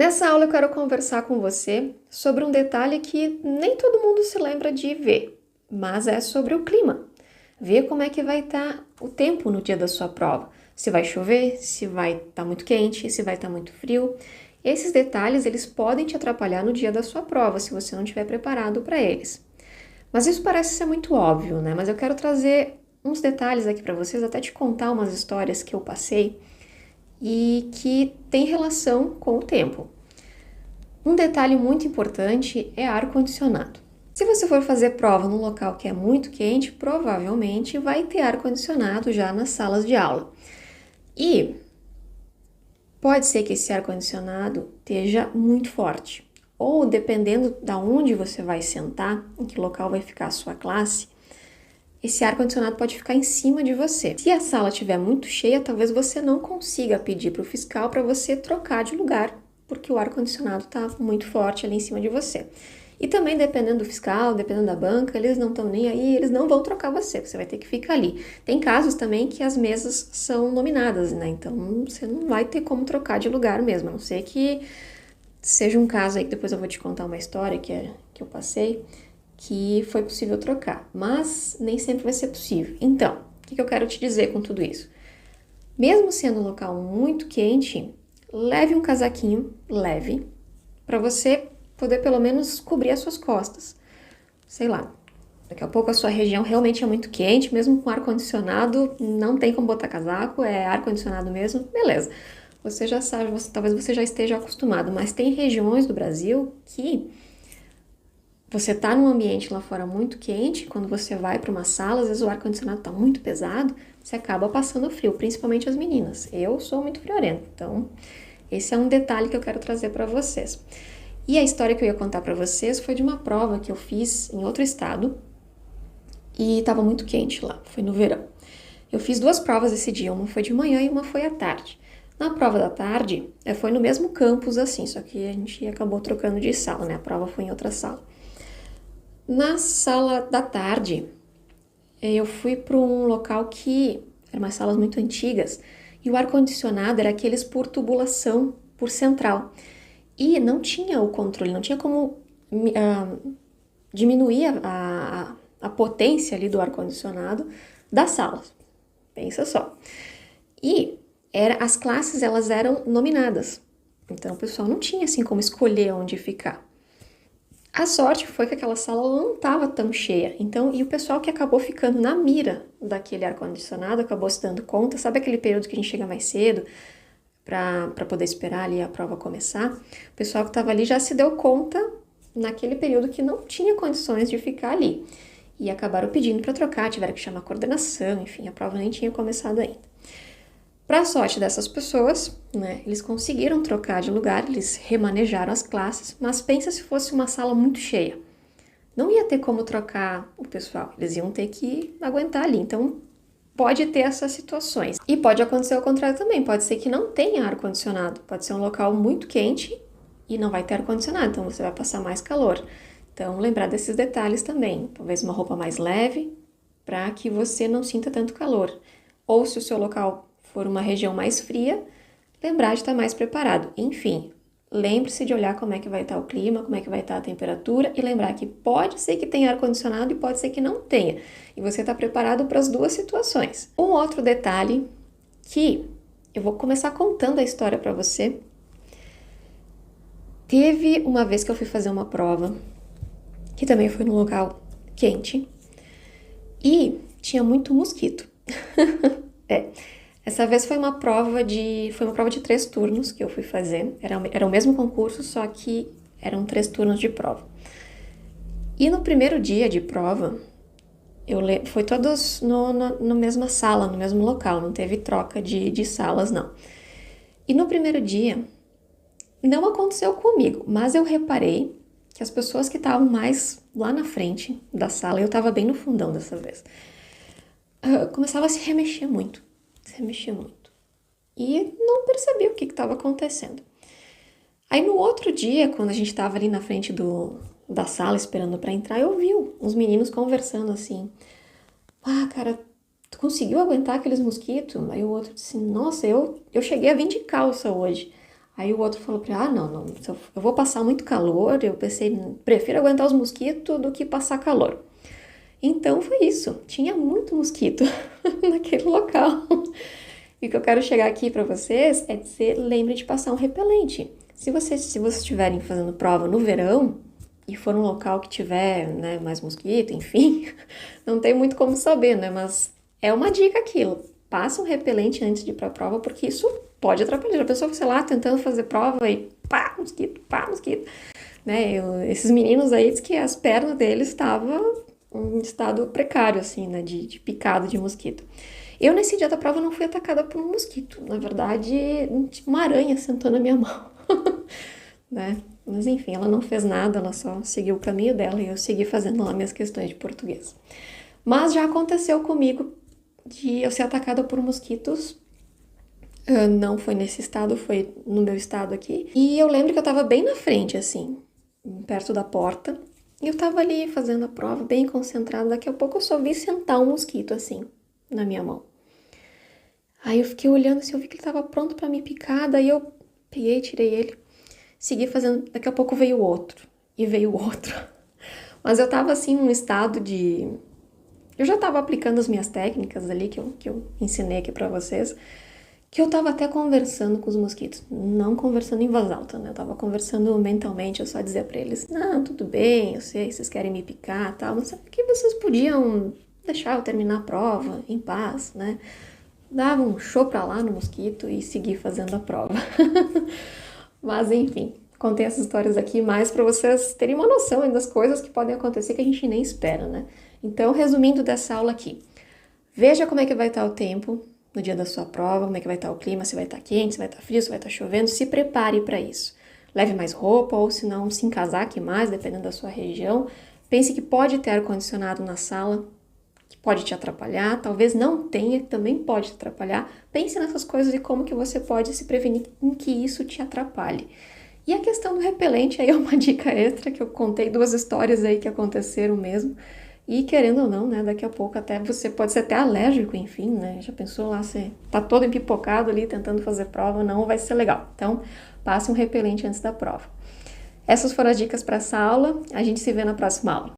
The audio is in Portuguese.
Nessa aula eu quero conversar com você sobre um detalhe que nem todo mundo se lembra de ver, mas é sobre o clima. Ver como é que vai estar o tempo no dia da sua prova. Se vai chover, se vai estar muito quente, se vai estar muito frio. Esses detalhes, eles podem te atrapalhar no dia da sua prova, se você não estiver preparado para eles. Mas isso parece ser muito óbvio, né? Mas eu quero trazer uns detalhes aqui para vocês, até te contar umas histórias que eu passei e que tem relação com o tempo. Um detalhe muito importante é ar-condicionado. Se você for fazer prova num local que é muito quente, provavelmente vai ter ar-condicionado já nas salas de aula. E pode ser que esse ar-condicionado esteja muito forte. Ou dependendo de onde você vai sentar, em que local vai ficar a sua classe, esse ar-condicionado pode ficar em cima de você. Se a sala estiver muito cheia, talvez você não consiga pedir para o fiscal para você trocar de lugar, porque o ar-condicionado está muito forte ali em cima de você. E também, dependendo do fiscal, dependendo da banca, eles não estão nem aí, eles não vão trocar você vai ter que ficar ali. Tem casos também que as mesas são nominadas, né? Então, você não vai ter como trocar de lugar mesmo, a não ser que seja um caso aí que depois eu vou te contar uma história que eu passei, que foi possível trocar, mas nem sempre vai ser possível. Então, o que eu quero te dizer com tudo isso? Mesmo sendo um local muito quente, leve um casaquinho leve para você poder pelo menos cobrir as suas costas. Sei lá, daqui a pouco a sua região realmente é muito quente, mesmo com ar-condicionado, não tem como botar casaco, é ar-condicionado mesmo, beleza. Você já sabe, talvez você já esteja acostumado, mas tem regiões do Brasil que você tá num ambiente lá fora muito quente, quando você vai para uma sala, às vezes o ar-condicionado tá muito pesado, você acaba passando frio, principalmente as meninas. Eu sou muito friorenta, então esse é um detalhe que eu quero trazer para vocês. E a história que eu ia contar para vocês foi de uma prova que eu fiz em outro estado e estava muito quente lá, foi no verão. Eu fiz duas provas esse dia, uma foi de manhã e uma foi à tarde. Na prova da tarde, foi no mesmo campus assim, só que a gente acabou trocando de sala, né? A prova foi em outra sala. Na sala da tarde, eu fui para um local que eram umas salas muito antigas e o ar-condicionado era aqueles por tubulação, por central. E não tinha o controle, não tinha como diminuir a potência ali do ar-condicionado das salas. Pensa só. E as classes elas eram nominadas. Então o pessoal não tinha assim como escolher onde ficar. A sorte foi que aquela sala não estava tão cheia, então, e o pessoal que acabou ficando na mira daquele ar-condicionado acabou se dando conta, sabe aquele período que a gente chega mais cedo para poder esperar ali a prova começar? O pessoal que estava ali já se deu conta naquele período que não tinha condições de ficar ali. E acabaram pedindo para trocar, tiveram que chamar a coordenação, enfim, a prova nem tinha começado ainda. Para a sorte dessas pessoas, né, eles conseguiram trocar de lugar, eles remanejaram as classes, mas pensa se fosse uma sala muito cheia. Não ia ter como trocar o pessoal, eles iam ter que aguentar ali. Então, pode ter essas situações. E pode acontecer ao contrário também, pode ser que não tenha ar-condicionado, pode ser um local muito quente e não vai ter ar-condicionado, então você vai passar mais calor. Então, lembrar desses detalhes também. Talvez uma roupa mais leve, para que você não sinta tanto calor. Ou se o seu local for uma região mais fria, lembrar de estar mais preparado. Enfim, lembre-se de olhar como é que vai estar o clima, como é que vai estar a temperatura e lembrar que pode ser que tenha ar-condicionado e pode ser que não tenha. E você está preparado para as duas situações. Um outro detalhe que eu vou começar contando a história para você. Teve uma vez que eu fui fazer uma prova, que também foi num local quente, e tinha muito mosquito. Essa vez foi uma prova de 3 turnos que eu fui fazer. Era o mesmo concurso, só que eram 3 turnos de prova. E no primeiro dia de prova, foi todos na mesma sala, no mesmo local, não teve troca de salas, não. E no primeiro dia, não aconteceu comigo, mas eu reparei que as pessoas que estavam mais lá na frente da sala, eu estava bem no fundão dessa vez, começava a se remexer muito. E não percebi o que estava acontecendo. Aí no outro dia, quando a gente estava ali na frente da sala esperando para entrar, eu vi uns meninos conversando assim. Ah, cara, tu conseguiu aguentar aqueles mosquitos? Aí o outro disse, nossa, eu cheguei a vir de calça hoje. Aí o outro falou pra ele, não, eu vou passar muito calor, eu pensei, prefiro aguentar os mosquitos do que passar calor. Então foi isso, tinha muito mosquito naquele local. E o que eu quero chegar aqui para vocês é dizer, lembre de passar um repelente. Se vocês estiverem fazendo prova no verão e for um local que tiver, né, mais mosquito, enfim, não tem muito como saber, né? Mas é uma dica aquilo. Passa um repelente antes de ir para a prova, porque isso pode atrapalhar. A pessoa, sei lá, tentando fazer prova e pá, mosquito. Né? Esses meninos aí, diz que as pernas deles estavam em estado precário, assim, né? De picado de mosquito. Eu, nesse dia da prova, não fui atacada por um mosquito. Na verdade, uma aranha sentou na minha mão. Né? Mas enfim, ela não fez nada, ela só seguiu o caminho dela e eu segui fazendo lá minhas questões de português. Mas já aconteceu comigo de eu ser atacada por mosquitos. Não foi nesse estado, foi no meu estado aqui. E eu lembro que eu tava bem na frente, assim, perto da porta. E eu tava ali fazendo a prova, bem concentrada. Daqui a pouco eu só vi sentar um mosquito, assim, na minha mão. Aí eu fiquei olhando assim, eu vi que ele tava pronto pra me picar. Daí eu peguei, tirei ele, segui fazendo. Daqui a pouco veio outro. E veio outro. Mas eu tava assim num estado de... Eu já tava aplicando as minhas técnicas ali que eu ensinei aqui pra vocês. Que eu tava até conversando com os mosquitos, não conversando em voz alta, né? Eu tava conversando mentalmente, eu só dizia pra eles, não, tudo bem, eu sei, vocês querem me picar e tal, mas sabe que vocês podiam deixar eu terminar a prova em paz, né? Dava um show pra lá no mosquito e seguir fazendo a prova. Mas enfim, contei essas histórias aqui mais pra vocês terem uma noção das coisas que podem acontecer que a gente nem espera, né? Então, resumindo dessa aula aqui, veja como é que vai estar o tempo no dia da sua prova, como é que vai estar o clima, se vai estar quente, se vai estar frio, se vai estar chovendo, se prepare para isso. Leve mais roupa ou se não, se encasaque mais, dependendo da sua região. Pense que pode ter ar-condicionado na sala, que pode te atrapalhar, talvez não tenha, que também pode te atrapalhar. Pense nessas coisas e como que você pode se prevenir em que isso te atrapalhe. E a questão do repelente aí é uma dica extra, que eu contei 2 histórias aí que aconteceram mesmo. E querendo ou não, né, daqui a pouco até você pode ser até alérgico, enfim, né, já pensou lá, você tá todo empipocado ali tentando fazer prova, não vai ser legal. Então, passe um repelente antes da prova. Essas foram as dicas para essa aula, a gente se vê na próxima aula.